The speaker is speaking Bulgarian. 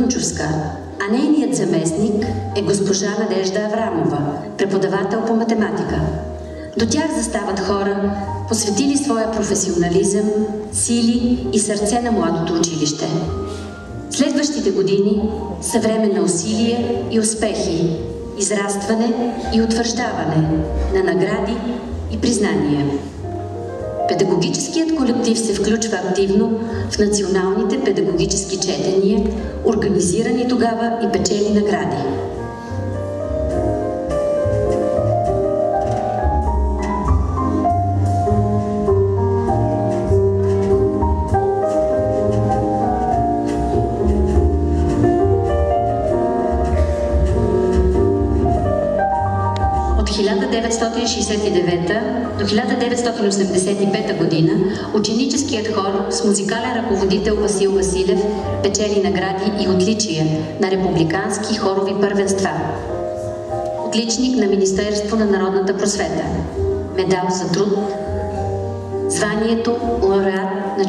Дунчовска, а нейният заместник е госпожа Надежда Аврамова, преподавател по математика. До тях застават хора, посветили своя професионализъм, сили и сърце на младото училище. Следващите години са време на усилия и успехи, израстване и утвърждаване на награди и признания. Педагогическият колектив се включва активно в националните педагогически четения, организирани тогава и печели награди. От 1969 до 1985 година ученическият хор с музикален ръководител Васил Василев печели награди и отличия на републикански хорови първенства. Отличник на Министерство на народната просвета, медал за труд, званието лауреат на